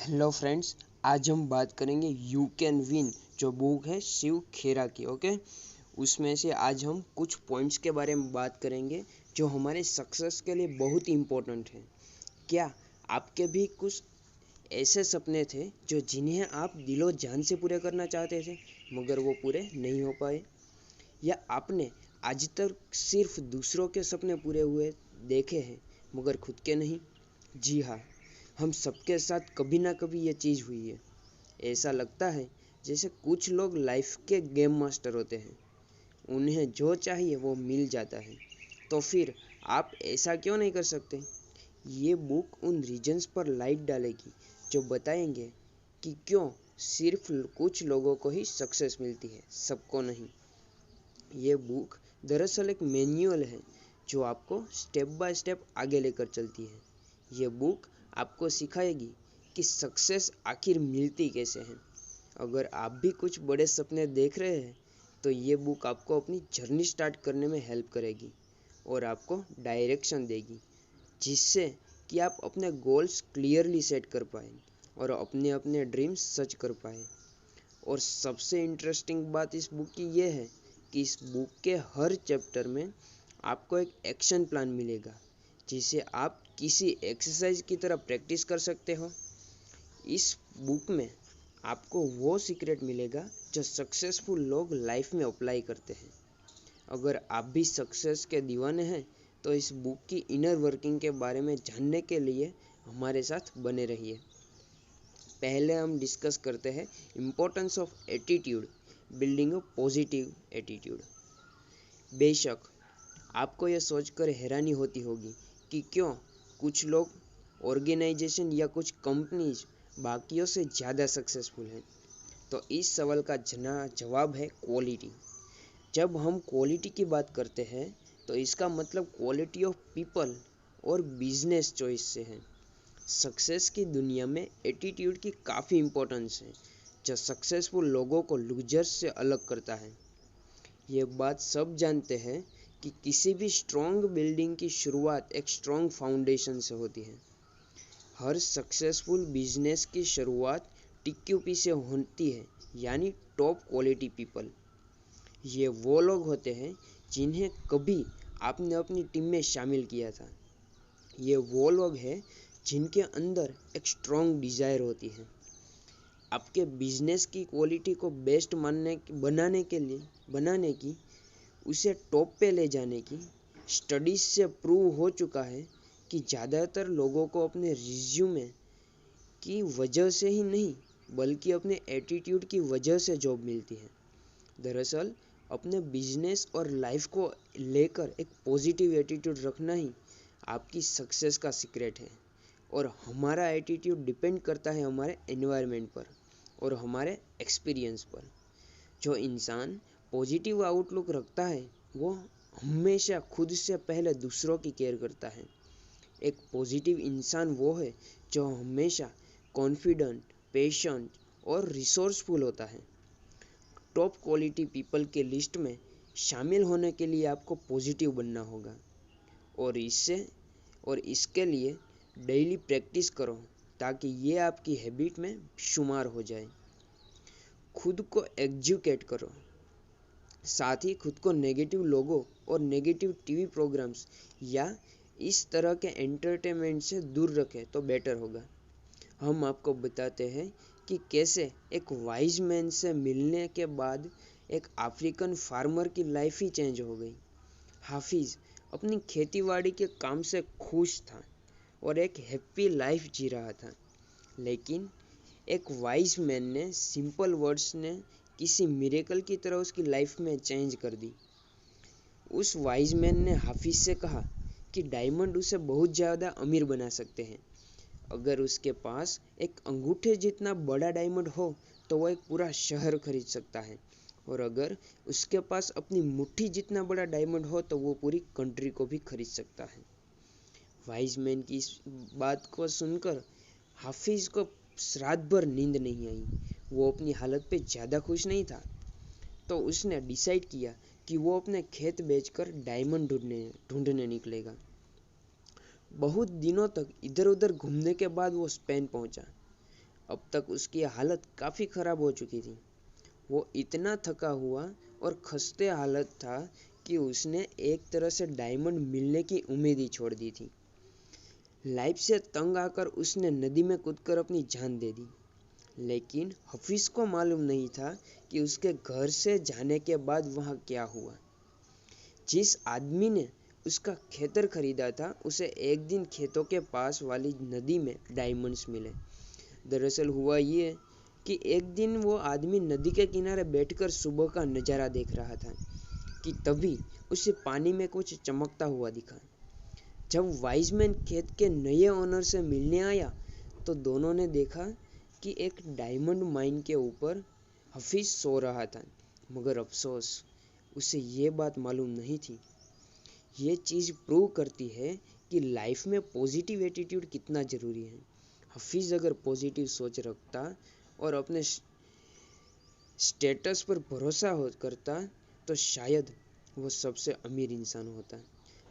Hello friends, आज हम बात करेंगे यू कैन विन जो बुक है शिव खेरा की। ओके, उसमें से आज हम कुछ पॉइंट्स के बारे में बात करेंगे जो हमारे सक्सेस के लिए बहुत ही इम्पोर्टेंट है। क्या आपके भी कुछ ऐसे सपने थे जो जिन्हें आप दिलो जान से पूरे करना चाहते थे मगर वो पूरे नहीं हो पाए? या आपने आज तक सिर्फ दूसरों के सपने पूरे हुए देखे हैं मगर खुद के नहीं? जी हाँ, हम सबके साथ कभी ना कभी ये चीज़ हुई है। ऐसा लगता है जैसे कुछ लोग लाइफ के गेम मास्टर होते हैं, उन्हें जो चाहिए वो मिल जाता है। तो फिर आप ऐसा क्यों नहीं कर सकते? ये बुक उन रीजन्स पर लाइट डालेगी जो बताएंगे कि क्यों सिर्फ कुछ लोगों को ही सक्सेस मिलती है, सबको नहीं। ये बुक दरअसल एक मैन्युअल है जो आपको स्टेप बाय स्टेप आगे लेकर चलती है। ये बुक आपको सिखाएगी कि सक्सेस आखिर मिलती कैसे है। अगर आप भी कुछ बड़े सपने देख रहे हैं तो ये बुक आपको अपनी जर्नी स्टार्ट करने में हेल्प करेगी और आपको डायरेक्शन देगी, जिससे कि आप अपने गोल्स क्लियरली सेट कर पाएँ और अपने अपने ड्रीम्स सच कर पाएँ। और सबसे इंटरेस्टिंग बात इस बुक की ये है कि इस बुक के हर चैप्टर में आपको एक एक्शन प्लान मिलेगा, जिसे आप किसी एक्सरसाइज की तरह प्रैक्टिस कर सकते हो। इस बुक में आपको वो सीक्रेट मिलेगा जो सक्सेसफुल लोग लाइफ में अप्लाई करते हैं। अगर आप भी सक्सेस के दीवाने हैं तो इस बुक की इनर वर्किंग के बारे में जानने के लिए हमारे साथ बने रहिए। पहले हम डिस्कस करते हैं importance of attitude, building a positive attitude. बेशक आपको यह सोचकर हैरानी होती होगी कि क्यों कुछ लोग, ऑर्गेनाइजेशन या कुछ कंपनीज बाकियों से ज़्यादा सक्सेसफुल हैं। तो इस सवाल का जवाब है क्वालिटी। जब हम क्वालिटी की बात करते हैं तो इसका मतलब क्वालिटी ऑफ पीपल और बिजनेस चॉइस से है। सक्सेस की दुनिया में एटीट्यूड की काफ़ी इम्पोर्टेंस है, जो सक्सेसफुल लोगों को लूजर्स से अलग करता है। ये बात सब जानते हैं कि किसी भी स्ट्रॉन्ग बिल्डिंग की शुरुआत एक स्ट्रॉन्ग फाउंडेशन से होती है। हर सक्सेसफुल बिजनेस की शुरुआत टीक्यूपी से होती है, यानी टॉप क्वालिटी पीपल। ये वो लोग होते हैं जिन्हें कभी आपने अपनी टीम में शामिल किया था। ये वो लोग हैं जिनके अंदर एक स्ट्रॉन्ग डिज़ायर होती है आपके बिजनेस की क्वालिटी को बेस्ट बनाने की, उसे टॉप पे ले जाने की। स्टडीज से प्रूव हो चुका है कि ज़्यादातर लोगों को अपने रिज्यूमे की वजह से ही नहीं बल्कि अपने एटीट्यूड की वजह से जॉब मिलती है। दरअसल अपने बिजनेस और लाइफ को लेकर एक पॉजिटिव एटीट्यूड रखना ही आपकी सक्सेस का सीक्रेट है। और हमारा एटीट्यूड डिपेंड करता है हमारे एनवायरनमेंट पर और हमारे एक्सपीरियंस पर। जो इंसान पॉजिटिव आउटलुक रखता है वो हमेशा खुद से पहले दूसरों की केयर करता है। एक पॉजिटिव इंसान वो है जो हमेशा कॉन्फिडेंट, पेशेंट और रिसोर्सफुल होता है। टॉप क्वालिटी पीपल के लिस्ट में शामिल होने के लिए आपको पॉजिटिव बनना होगा और इसके लिए डेली प्रैक्टिस करो ताकि ये आपकी हैबिट में शुमार हो जाए। खुद को एजुकेट करो, साथ ही खुद को नेगेटिव लोगों और नेगेटिव टीवी प्रोग्राम्स या इस तरह के एंटरटेनमेंट से दूर रखें तो बेटर होगा। हम आपको बताते हैं कि कैसे एक वाइज मैन से मिलने के बाद एक अफ्रीकन फार्मर की लाइफ ही चेंज हो गई। हाफिज अपनी खेतीबाड़ी के काम से खुश था और एक हैप्पी लाइफ जी रहा था, लेकिन एक वाइज मैन ने सिंपल वर्ड्स ने किसी मिरेकल की तरह उसकी लाइफ में चेंज कर दी। उस वाइज मैन ने हाफिज से कहा कि डायमंड उसे बहुत ज़्यादा अमीर बना सकते हैं। अगर उसके पास एक अंगूठे जितना बड़ा डायमंड हो तो वह एक पूरा शहर खरीद सकता है, और अगर उसके पास अपनी मुट्ठी जितना बड़ा डायमंड हो तो वो पूरी कंट्री को भी खरीद सकता है। वाइज मैन की इस बात को सुनकर हाफिज को रात भर नींद नहीं आई। वो अपनी हालत पे ज़्यादा खुश नहीं था, तो उसने डिसाइड किया कि वो अपने खेत बेचकर डायमंड ढूंढने निकलेगा। बहुत दिनों तक इधर उधर घूमने के बाद वो स्पेन पहुंचा। अब तक उसकी हालत काफ़ी ख़राब हो चुकी थी। वो इतना थका हुआ और खस्ते हालत था कि उसने एक तरह से डायमंड मिलने की उम्मीद ही छोड़ दी थी। लाइफ से तंग आकर उसने नदी में कूदकर अपनी जान दे दी। लेकिन हफीज को मालूम नहीं था कि उसके घर से जाने के बाद वहाँ क्या हुआ। जिस आदमी ने उसका खेतर खरीदा था, उसे एक दिन खेतों के पास वाली नदी में डायमंड्स मिले। दरअसल हुआ ये कि एक दिन वो आदमी नदी के किनारे बैठकर सुबह का नज़ारा देख रहा था कि तभी उसे पानी में कुछ चमकता हुआ दिखा। जब वाइजमैन खेत के नए ओनर से मिलने आया तो दोनों ने देखा कि एक डायमंड माइन के ऊपर हफीज सो रहा था, मगर अफसोस उसे ये बात मालूम नहीं थी। ये चीज़ प्रूव करती है कि लाइफ में पॉजिटिव एटीट्यूड कितना ज़रूरी है। हफीज अगर पॉजिटिव सोच रखता और अपने स्टेटस पर भरोसा करता तो शायद वो सबसे अमीर इंसान होता,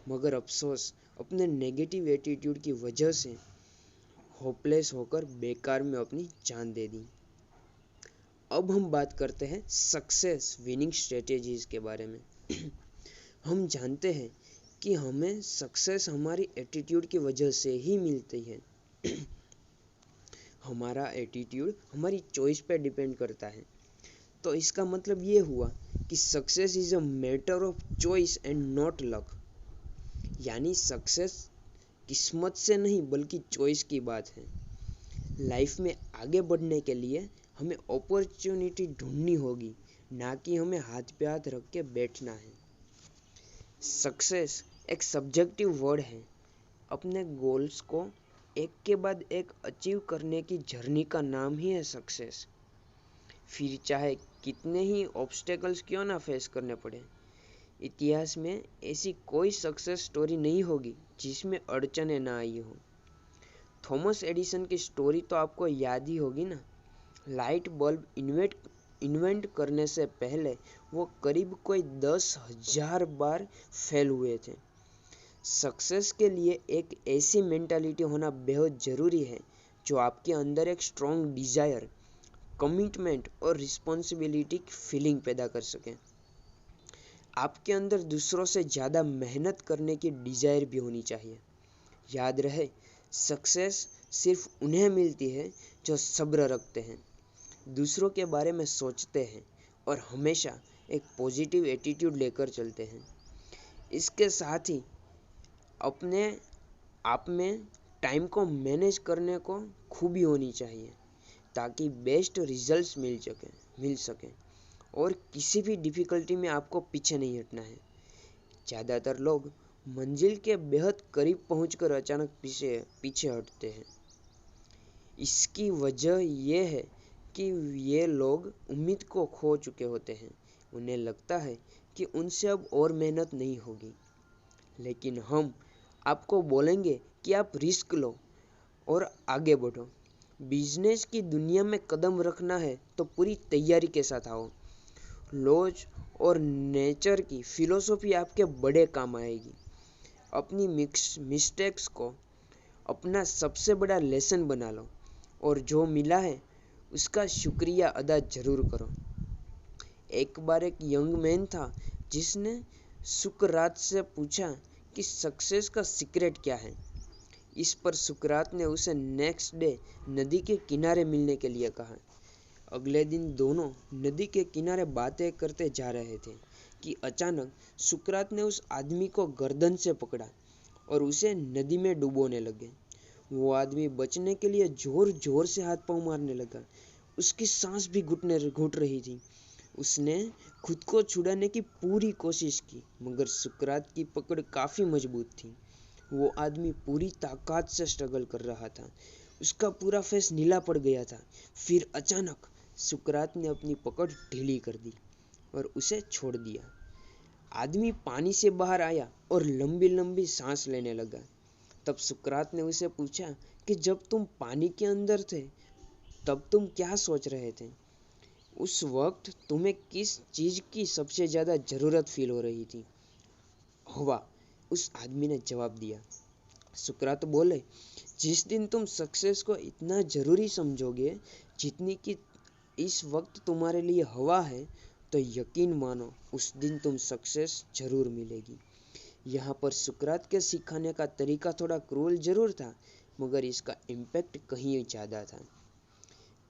मगर अफसोस अपने नेगेटिव एटीट्यूड की वजह से होपलेस होकर बेकार में अपनी जान दे दी। अब हम बात करते हैं सक्सेस विनिंग स्ट्रेटेजीज के बारे में। हम जानते हैं कि हमें सक्सेस हमारी एटीट्यूड की वजह से ही मिलती है। हमारा एटीट्यूड हमारी चॉइस पे डिपेंड करता है। तो इसका मतलब ये हुआ कि success is a matter of choice and not luck. यानी सक्सेस किस्मत से नहीं बल्कि चॉइस की बात है। लाइफ में आगे बढ़ने के लिए हमें अपॉर्चुनिटी ढूंढनी होगी, ना कि हमें हाथ पे हाथ रख के बैठना है। सक्सेस एक सब्जेक्टिव वर्ड है। अपने गोल्स को एक के बाद एक अचीव करने की जर्नी का नाम ही है सक्सेस। फिर चाहे कितने ही ऑब्स्टेकल्स क्यों ना फेस करने पड़े। इतिहास में ऐसी कोई सक्सेस स्टोरी नहीं होगी जिसमें अड़चने ना आई हो। थॉमस एडिसन की स्टोरी तो आपको याद ही होगी ना। लाइट बल्ब इन्वेंट करने से पहले वो करीब कोई 10,000 बार फेल हुए थे। सक्सेस के लिए एक ऐसी मेंटालिटी होना बेहद ज़रूरी है जो आपके अंदर एक स्ट्रॉन्ग डिज़ायर, कमिटमेंट और रिस्पॉन्सिबिलिटी की फीलिंग पैदा कर सके। आपके अंदर दूसरों से ज़्यादा मेहनत करने की डिज़ायर भी होनी चाहिए। याद रहे, सक्सेस सिर्फ उन्हें मिलती है जो सब्र रखते हैं, दूसरों के बारे में सोचते हैं और हमेशा एक पॉजिटिव एटीट्यूड लेकर चलते हैं। इसके साथ ही अपने आप में टाइम को मैनेज करने को खूबी होनी चाहिए ताकि बेस्ट रिजल्ट्स मिल सकें और किसी भी डिफ़िकल्टी में आपको पीछे नहीं हटना है। ज़्यादातर लोग मंजिल के बेहद करीब पहुंचकर अचानक पीछे हटते हैं। इसकी वजह यह है कि ये लोग उम्मीद को खो चुके होते हैं। उन्हें लगता है कि उनसे अब और मेहनत नहीं होगी। लेकिन हम आपको बोलेंगे कि आप रिस्क लो और आगे बढ़ो। बिजनेस की दुनिया में कदम रखना है तो पूरी तैयारी के साथ आओ। लॉज और नेचर की फिलॉसफी आपके बड़े काम आएगी। अपनी मिस्टेक्स को अपना सबसे बड़ा लेसन बना लो और जो मिला है उसका शुक्रिया अदा जरूर करो। एक बार एक यंग मैन था जिसने सुकरात से पूछा कि सक्सेस का सीक्रेट क्या है। इस पर सुकरात ने उसे नेक्स्ट डे नदी के किनारे मिलने के लिए कहा। अगले दिन दोनों नदी के किनारे बातें करते जा रहे थे कि अचानक सुकरात ने उस आदमी को गर्दन से पकड़ा और उसे नदी में डुबोने लगे। वो आदमी बचने के लिए जोर जोर से हाथ पांव मारने लगा। उसकी सांस भी घुट रही थी। उसने खुद को छुड़ाने की पूरी कोशिश की, मगर सुकरात की पकड़ काफ़ी मजबूत थी। वो आदमी पूरी ताकत से स्ट्रगल कर रहा था। उसका पूरा फेस नीला पड़ गया था। फिर अचानक सुकरात ने अपनी पकड़ ढीली कर दी और उसे छोड़ दिया। आदमी पानी से बाहर आया और लंबी लंबी सांस लेने लगा। तब सुकरात ने उसे पूछा कि जब तुम पानी के अंदर थे तब तुम क्या सोच रहे थे? उस वक्त तुम्हें किस चीज़ की सबसे ज़्यादा ज़रूरत फील हो रही थी? हवा, उस आदमी ने जवाब दिया। सुकरात बोले, जिस दिन तुम सक्सेस को इतना जरूरी समझोगे जितनी कि इस वक्त तुम्हारे लिए हवा है, तो यकीन मानो उस दिन तुम सक्सेस जरूर मिलेगी। यहाँ पर सुकरात के सिखाने का तरीका थोड़ा क्रूर जरूर था, मगर इसका इम्पैक्ट कहीं ज़्यादा था।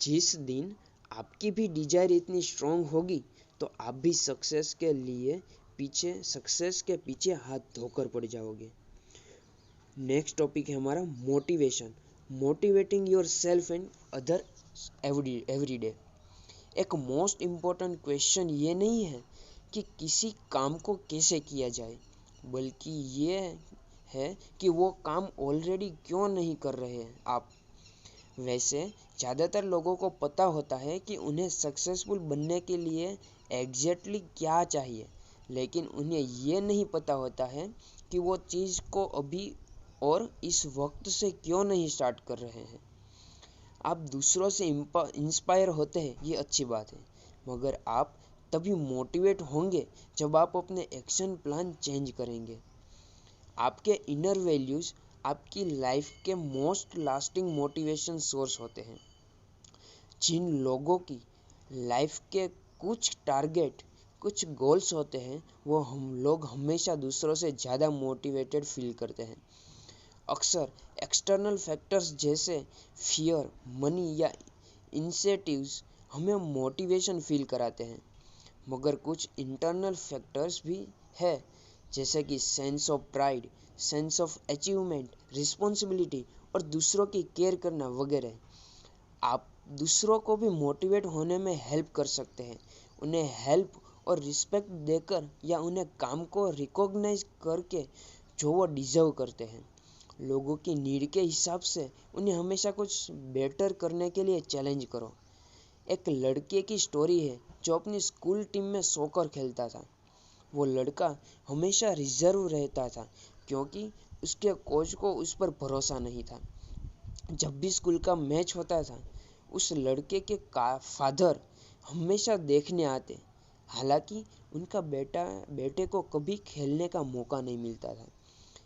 जिस दिन आपकी भी डिजायर इतनी स्ट्रांग होगी, तो आप भी सक्सेस के पीछे हाथ धोकर पड़ जाओगे। नेक्स्ट टॉपिक है हमारा motivation, motivating your self and other every day. एक मोस्ट इम्पोर्टेंट क्वेश्चन ये नहीं है कि किसी काम को कैसे किया जाए, बल्कि ये है कि वो काम ऑलरेडी क्यों नहीं कर रहे हैं आप। वैसे ज़्यादातर लोगों को पता होता है कि उन्हें सक्सेसफुल बनने के लिए एग्जैक्टली क्या चाहिए, लेकिन उन्हें ये नहीं पता होता है कि वो चीज़ को अभी और इस वक्त से क्यों नहीं स्टार्ट कर रहे हैं। आप दूसरों से इंस्पायर होते हैं, ये अच्छी बात है, मगर आप तभी मोटिवेट होंगे जब आप अपने एक्शन प्लान चेंज करेंगे। आपके इनर वैल्यूज़ आपकी लाइफ के मोस्ट लास्टिंग मोटिवेशन सोर्स होते हैं। जिन लोगों की लाइफ के कुछ टारगेट, कुछ गोल्स होते हैं, वो हम लोग हमेशा दूसरों से ज़्यादा मोटिवेटेड फील करते हैं। अक्सर एक्सटर्नल फैक्टर्स जैसे फियर, मनी या इंसेंटिव्स हमें मोटिवेशन फील कराते हैं, मगर कुछ इंटरनल फैक्टर्स भी है, जैसे कि sense of pride, sense of achievement, responsibility और दूसरों की केयर करना वगैरह। आप दूसरों को भी मोटिवेट होने में हेल्प कर सकते हैं, उन्हें हेल्प और रिस्पेक्ट देकर या उन्हें काम को रिकॉग्नाइज करके जो वो डिजर्व करते हैं। लोगों की नीड के हिसाब से उन्हें हमेशा कुछ बेटर करने के लिए चैलेंज करो। एक लड़के की स्टोरी है जो अपनी स्कूल टीम में सॉकर खेलता था। वो लड़का हमेशा रिजर्व रहता था क्योंकि उसके कोच को उस पर भरोसा नहीं था। जब भी स्कूल का मैच होता था, उस लड़के के फादर हमेशा देखने आते, हालांकि उनका बेटे को कभी खेलने का मौका नहीं मिलता था।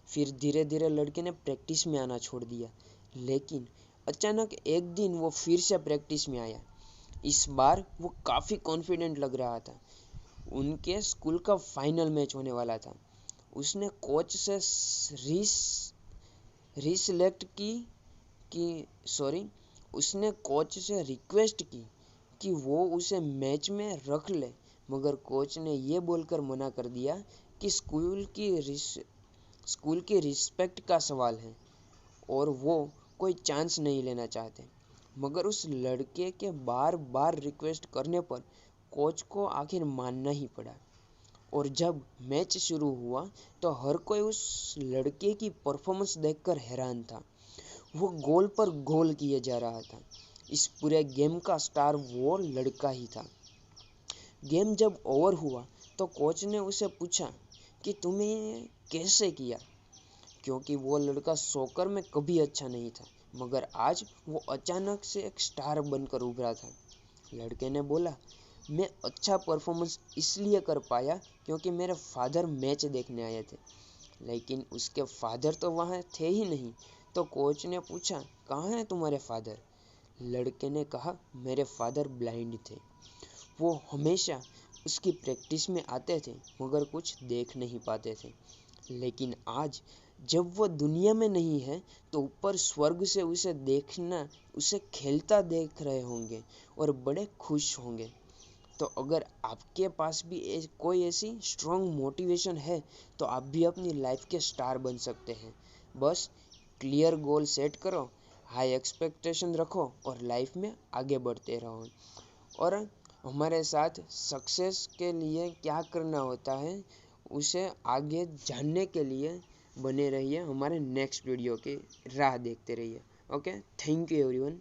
फिर धीरे धीरे लड़के ने प्रैक्टिस में आना छोड़ दिया, लेकिन अचानक एक दिन वो फिर से प्रैक्टिस में आया। इस बार वो काफ़ी कॉन्फिडेंट लग रहा था। उनके स्कूल का फाइनल मैच होने वाला था। उसने कोच से उसने कोच से रिक्वेस्ट की कि वो उसे मैच में रख ले, मगर कोच ने ये बोलकर मना कर दिया कि स्कूल की रिस्पेक्ट का सवाल है और वो कोई चांस नहीं लेना चाहते। मगर उस लड़के के बार बार रिक्वेस्ट करने पर कोच को आखिर मानना ही पड़ा, और जब मैच शुरू हुआ तो हर कोई उस लड़के की परफॉर्मेंस देखकर हैरान था। वो गोल पर गोल किए जा रहा था। इस पूरे गेम का स्टार वो लड़का ही था। गेम जब ओवर हुआ तो कोच ने उसे पूछा कि तुमने कैसे किया, क्योंकि वो लड़का सॉकर में कभी अच्छा नहीं था, मगर आज वो अचानक से एक स्टार बनकर उभरा था। लड़के ने बोला, मैं अच्छा परफॉर्मेंस इसलिए कर पाया क्योंकि मेरे फादर मैच देखने आए थे, लेकिन उसके फादर तो वहाँ थे ही नहीं। तो कोच ने पूछा, कहाँ हैं तुम्हारे फादर? लड़के ने कहा, मेरे फादर ब्लाइंड थे। वो हमेशा उसकी प्रैक्टिस में आते थे, मगर कुछ देख नहीं पाते थे। लेकिन आज जब वो दुनिया में नहीं है, तो ऊपर स्वर्ग से उसे खेलता देख रहे होंगे और बड़े खुश होंगे। तो अगर आपके पास भी कोई ऐसी स्ट्रॉन्ग मोटिवेशन है, तो आप भी अपनी लाइफ के स्टार बन सकते हैं। बस क्लियर गोल सेट करो, हाई एक्सपेक्टेशन रखो और लाइफ में आगे बढ़ते रहो। और हमारे साथ सक्सेस के लिए क्या करना होता है, उसे आगे जानने के लिए बने रहिए, हमारे नेक्स्ट वीडियो की राह देखते रहिए। Okay, thank you everyone.